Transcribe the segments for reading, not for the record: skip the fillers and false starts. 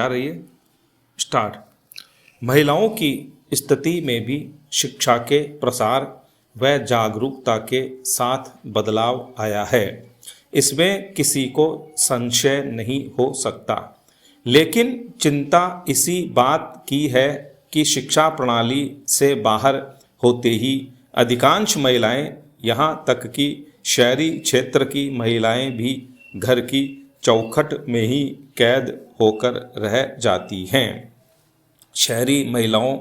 तैयार रहिए। स्टार्ट। महिलाओं की स्थिति में भी शिक्षा के प्रसार व जागरूकता के साथ बदलाव आया है, इसमें किसी को संशय नहीं हो सकता। लेकिन चिंता इसी बात की है कि शिक्षा प्रणाली से बाहर होते ही अधिकांश महिलाएं, यहाँ तक कि शहरी क्षेत्र की महिलाएं भी घर की चौखट में ही कैद होकर रह जाती हैं। शहरी महिलाओं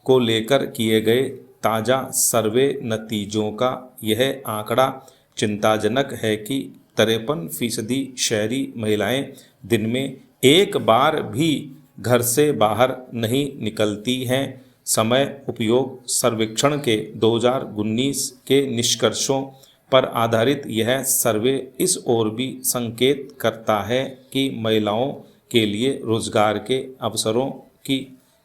को लेकर किए गए ताज़ा सर्वे नतीजों का यह आंकड़ा चिंताजनक है कि 53% शहरी महिलाएं दिन में एक बार भी घर से बाहर नहीं निकलती हैं। समय उपयोग सर्वेक्षण के 2019 के निष्कर्षों पर आधारित यह सर्वे इस ओर भी संकेत करता है कि महिलाओं के लिए रोजगार के अवसरों की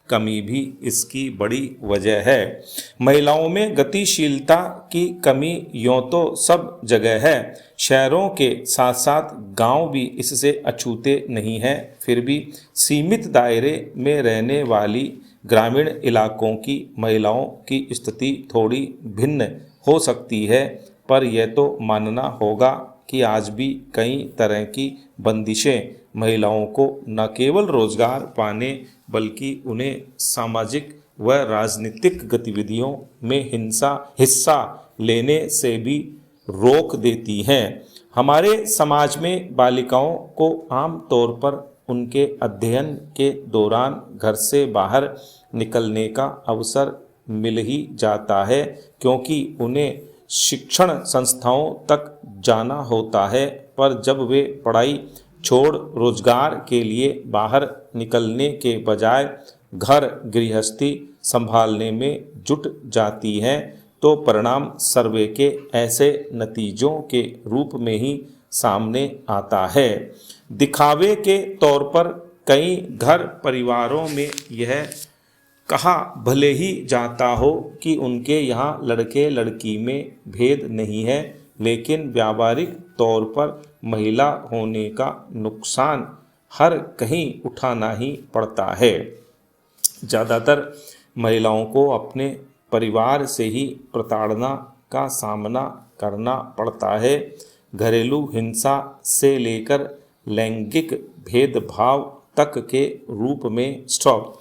कमी भी इसकी बड़ी वजह है। महिलाओं में गतिशीलता की कमी यूँ तो सब जगह है, शहरों के साथ साथ गांव भी इससे अछूते नहीं हैं। फिर भी सीमित दायरे में रहने वाली ग्रामीण इलाकों की महिलाओं की स्थिति थोड़ी भिन्न हो सकती है, पर यह तो मानना होगा कि आज भी कई तरह की बंदिशें महिलाओं को न केवल रोजगार पाने बल्कि उन्हें सामाजिक व राजनीतिक गतिविधियों में हिस्सा लेने से भी रोक देती हैं। हमारे समाज में बालिकाओं को आम तौर पर उनके अध्ययन के दौरान घर से बाहर निकलने का अवसर मिल ही जाता है, क्योंकि उन्हें शिक्षण संस्थाओं तक जाना होता है। पर जब वे पढ़ाई छोड़ रोजगार के लिए बाहर निकलने के बजाय घर गृहस्थी संभालने में जुट जाती हैं, तो परिणाम सर्वे के ऐसे नतीजों के रूप में ही सामने आता है। दिखावे के तौर पर कई घर परिवारों में यह कहा भले ही जाता हो कि उनके यहाँ लड़के लड़की में भेद नहीं है, लेकिन व्यावहारिक तौर पर महिला होने का नुकसान हर कहीं उठाना ही पड़ता है। ज़्यादातर महिलाओं को अपने परिवार से ही प्रताड़ना का सामना करना पड़ता है। घरेलू हिंसा से लेकर लैंगिक भेदभाव तक के रूप में स्टॉप।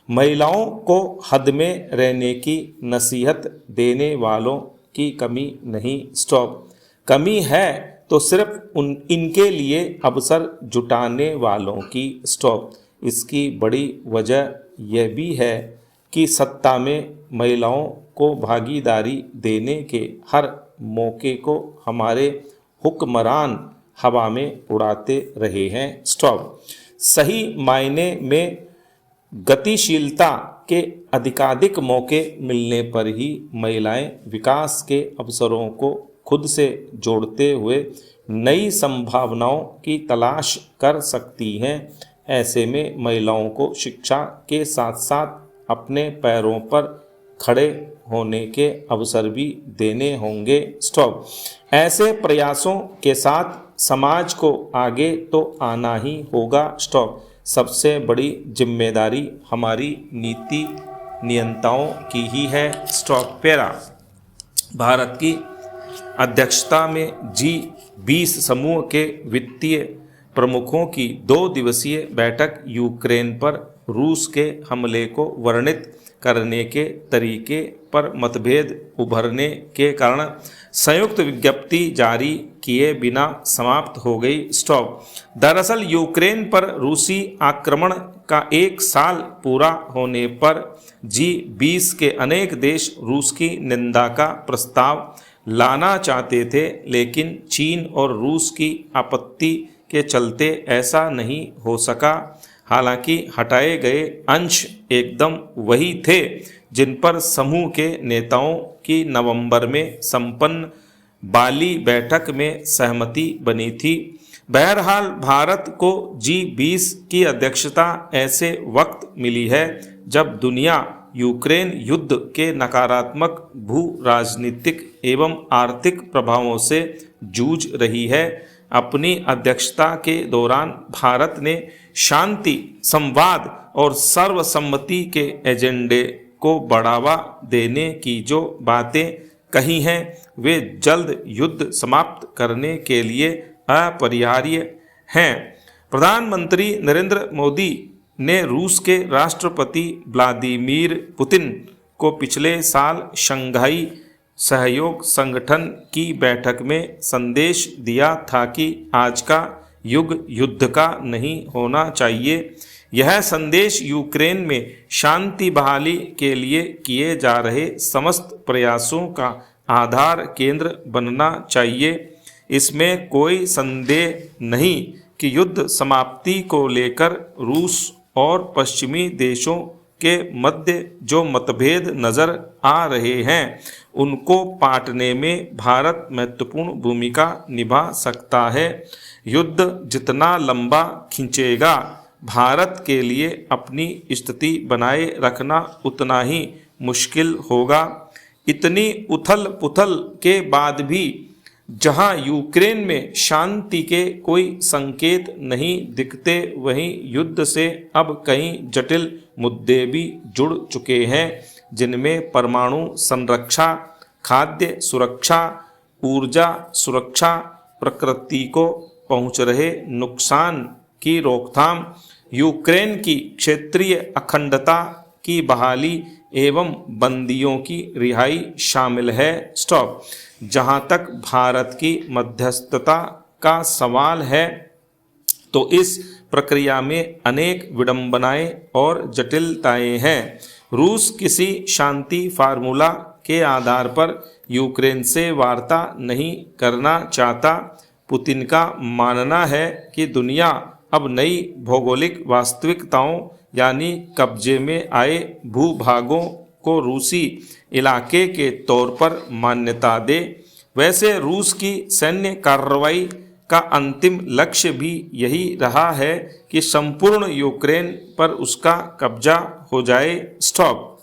महिलाओं को हद में रहने की नसीहत देने वालों की कमी नहीं, स्टॉप। कमी है तो सिर्फ इनके लिए अवसर जुटाने वालों की, स्टॉप। इसकी बड़ी वजह यह भी है कि सत्ता में महिलाओं को भागीदारी देने के हर मौके को हमारे हुक्मरान हवा में उड़ाते रहे हैं, स्टॉप। सही मायने में गतिशीलता के अधिकाधिक मौके मिलने पर ही महिलाएं विकास के अवसरों को खुद से जोड़ते हुए नई संभावनाओं की तलाश कर सकती हैं। ऐसे में महिलाओं को शिक्षा के साथ साथ अपने पैरों पर खड़े होने के अवसर भी देने होंगे, स्टॉप। ऐसे प्रयासों के साथ समाज को आगे तो आना ही होगा, स्टॉप। सबसे बड़ी जिम्मेदारी हमारी नीति नियंताओं की ही है, स्टॉप। पैरा। भारत की अध्यक्षता में G20 समूह के वित्तीय प्रमुखों की 2 दिवसीय बैठक यूक्रेन पर रूस के हमले को वर्णित करने के तरीके पर मतभेद उभरने के कारण संयुक्त विज्ञप्ति जारी किए बिना समाप्त हो गई, स्टॉप। दरअसल यूक्रेन पर रूसी आक्रमण का 1 साल पूरा होने पर G20 के अनेक देश रूस की निंदा का प्रस्ताव लाना चाहते थे, लेकिन चीन और रूस की आपत्ति के चलते ऐसा नहीं हो सका। हालांकि हटाए गए अंश एकदम वही थे जिन पर समूह के नेताओं की नवंबर में संपन्न बाली बैठक में सहमति बनी थी। बहरहाल भारत को G20 की अध्यक्षता ऐसे वक्त मिली है जब दुनिया यूक्रेन युद्ध के नकारात्मक भू राजनीतिक एवं आर्थिक प्रभावों से जूझ रही है। अपनी अध्यक्षता के दौरान भारत ने शांति, संवाद और सर्वसम्मति के एजेंडे को बढ़ावा देने की जो बातें कही हैं वे जल्द युद्ध समाप्त करने के लिए अपरिहार्य हैं। प्रधानमंत्री नरेंद्र मोदी ने रूस के राष्ट्रपति व्लादिमीर पुतिन को पिछले साल शंघाई सहयोग संगठन की बैठक में संदेश दिया था कि आज का युग युद्ध का नहीं होना चाहिए। यह संदेश यूक्रेन में शांति बहाली के लिए किए जा रहे समस्त प्रयासों का आधार केंद्र बनना चाहिए। इसमें कोई संदेह नहीं कि युद्ध समाप्ति को लेकर रूस और पश्चिमी देशों के मध्य जो मतभेद नजर आ रहे हैं उनको पाटने में भारत महत्वपूर्ण भूमिका निभा सकता है। युद्ध जितना लंबा खिंचेगा, भारत के लिए अपनी स्थिति बनाए रखना उतना ही मुश्किल होगा। इतनी उथल पुथल के बाद भी जहां यूक्रेन में शांति के कोई संकेत नहीं दिखते, वहीं युद्ध से अब कई जटिल मुद्दे भी जुड़ चुके हैं, जिनमें परमाणु संरक्षा, खाद्य सुरक्षा, ऊर्जा सुरक्षा, प्रकृति को पहुंच रहे नुकसान की रोकथाम, यूक्रेन की क्षेत्रीय अखंडता की बहाली एवं बंदियों की रिहाई शामिल है। स्टॉप। जहां तक भारत की मध्यस्थता का सवाल है तो इस प्रक्रिया में अनेक विडंबनाएं और जटिलताएं हैं। रूस किसी शांति फार्मूला के आधार पर यूक्रेन से वार्ता नहीं करना चाहता। पुतिन का मानना है कि दुनिया अब नई भौगोलिक वास्तविकताओं यानी कब्जे में आए भूभागों को रूसी इलाके के तौर पर मान्यता दे। वैसे रूस की सैन्य कार्रवाई का अंतिम लक्ष्य भी यही रहा है कि संपूर्ण यूक्रेन पर उसका कब्जा हो जाए। स्टॉप।